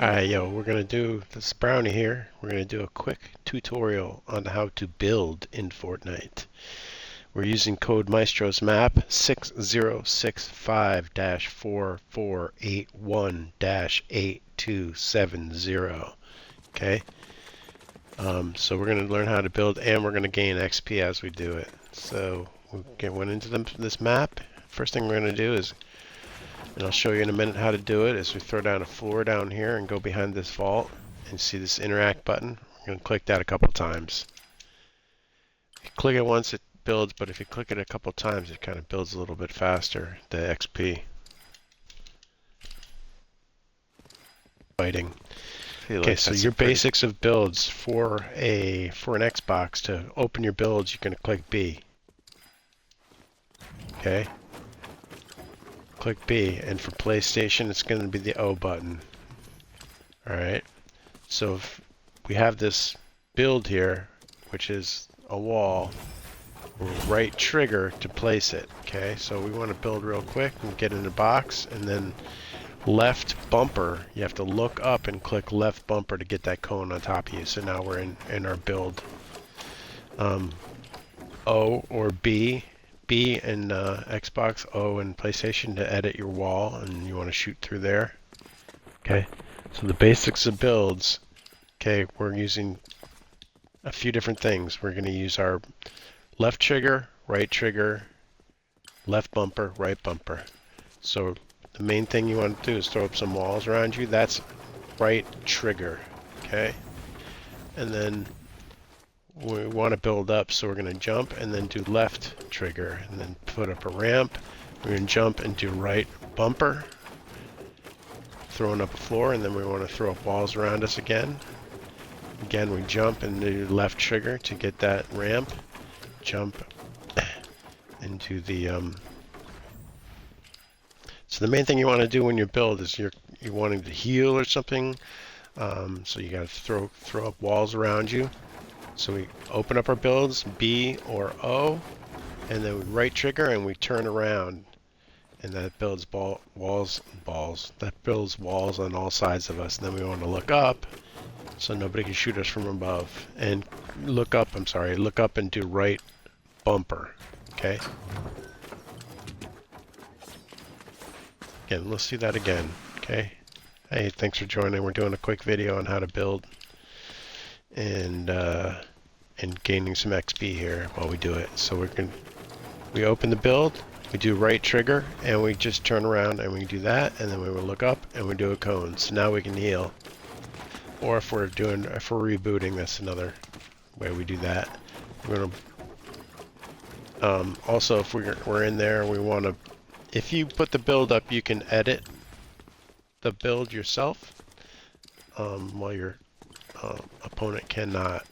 Alright, yo, we're gonna do, this is Brownie here. We're gonna do a quick tutorial on how to build in Fortnite. We're using CodeMaestro's map 6065-4481-8270. Okay, so we're gonna learn how to build and we're gonna gain XP as we do it. So we went into this map. First thing we're gonna do is, and I'll show you in a minute how to do it, is we throw down a floor down here and go behind this vault and see this interact button. We're going to click that a couple times. If you click it once it builds, but if you click it a couple times it kind of builds a little bit faster, the XP. Fighting. Okay, so your basics of builds for an Xbox, to open your builds you're going to click B. Okay? Click B, and for PlayStation it's going to be the O button. Alright, so if we have this build here, which is a wall, we'll right trigger to place it. Okay, so we want to build real quick and get in the box, and then left bumper, you have to look up and click left bumper to get that cone on top of you. So now we're in our build. O or B. B in Xbox, O in PlayStation to edit your wall, and you want to shoot through there. Okay, so the basics of builds. Okay, we're using a few different things. We're going to use our left trigger, left bumper, right bumper. So the main thing you want to do is throw up some walls around you. That's right trigger. Okay, and then we want to build up, so we're going to jump and then do left trigger and then put up a ramp. We're going to jump and do right bumper, throwing up a floor, and then we want to throw up walls around us again. Again, we jump and do left trigger to get that ramp. Jump into the So the main thing you want to do when you build is you're wanting to heal or something. So you got to throw up walls around you. So we open up our builds, B or O, and then we right trigger and we turn around, and that builds walls on all sides of us. And then we want to look up so nobody can shoot us from above, and look up and do right bumper. Okay, again, let's do that again. Okay, hey, thanks for joining. We're doing a quick video on how to build and gaining some XP here while we do it. So we open the build, we do right trigger, and we just turn around and we do that, and then we will look up and we do a cone. So now we can heal. Or if we're rebooting, that's another way we do that. We're gonna also, if we're in there, we want to, if you put the build up, you can edit the build yourself, while your opponent cannot.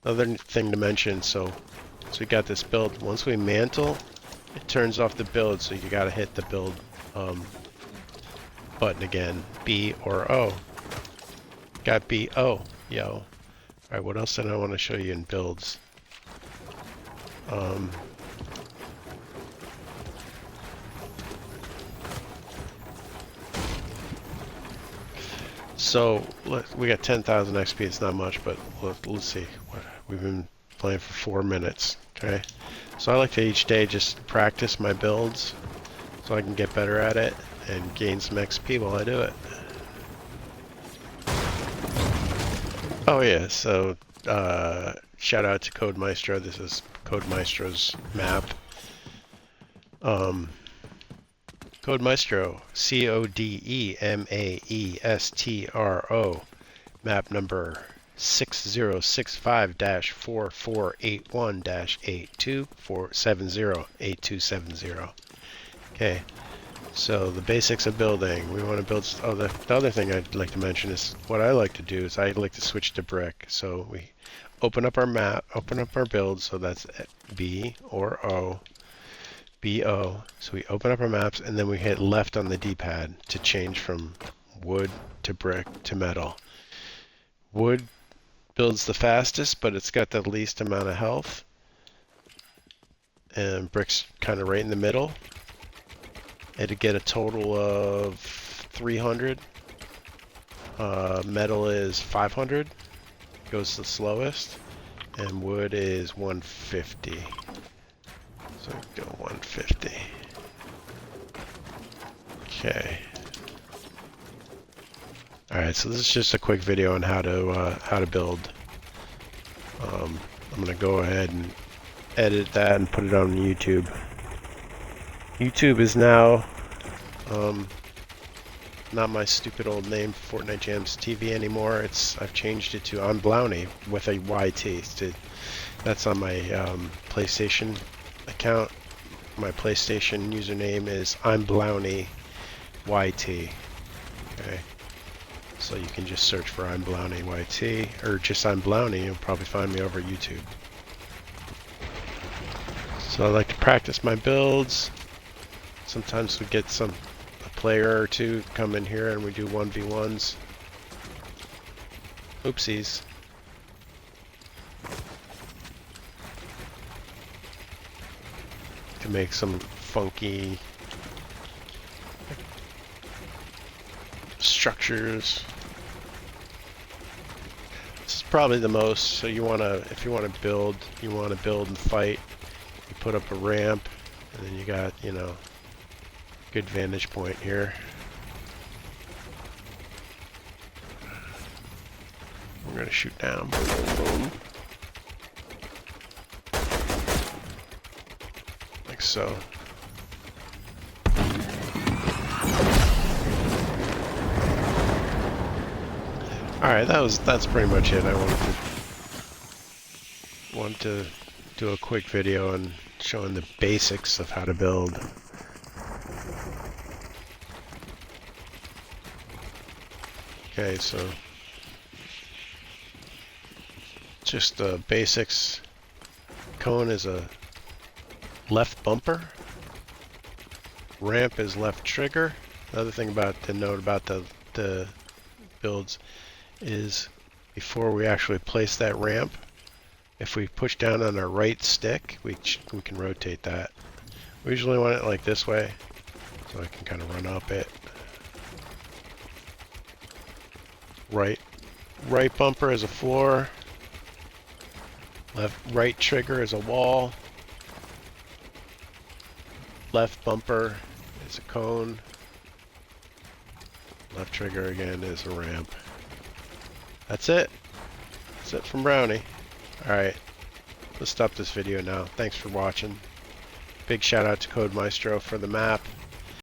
Another thing to mention, so we got this build. Once we mantle, it turns off the build, so you got to hit the build button again, B or O. Got B, O, yo. Alright, what else did I want to show you in builds? So we got 10,000 XP. It's not much, but let's see. We've been playing for 4 minutes. Okay, so I like to each day just practice my builds so I can get better at it and gain some XP while I do it. Oh yeah, so shout out to CodeMaestro. This is CodeMaestro's map. CodeMaestro, CodeMaestro, map number 6065-4481-8270. Okay, so the basics of building. We want to build. Oh, the other thing I'd like to mention is what I like to do is I like to switch to brick. So we open up our map, open up our build. So that's B or O. BO. So we open up our maps and then we hit left on the D-pad to change from wood to brick to metal. Wood builds the fastest, but it's got the least amount of health. And brick's kind of right in the middle. It'd get a total of 300. Metal is 500, goes the slowest, and wood is 150. So go 150. Okay. All right, so this is just a quick video on how to build. I'm gonna go ahead and edit that and put it on YouTube. YouTube is now not my stupid old name, Fortnite Jams TV anymore. I've changed it to Imblownie with a YT. That's on my PlayStation account. My PlayStation username is Imblownie YT. Okay, so you can just search for Imblownie YT or just Imblownie. You'll probably find me over YouTube. So I like to practice my builds. Sometimes we get a player or two come in here and we do 1v1s. Oopsies. To make some funky structures. This is probably the most. So if you want to build and fight. You put up a ramp, and then you got, good vantage point here. We're gonna shoot down. Boom, boom, boom. Like so. Alright, that's pretty much it. I wanted to do a quick video on showing the basics of how to build. Okay, so just the basics. Cone is a left bumper. Ramp is left trigger. Another thing to note about the builds is before we actually place that ramp, if we push down on our right stick, we can rotate that. We usually want it like this way, so I can kind of run up it. Right bumper is a floor. Right trigger is a wall. Left bumper is a cone. Left trigger again is a ramp. That's it. That's it from Brownie. Alright, let's stop this video now. Thanks for watching. Big shout out to CodeMaestro for the map.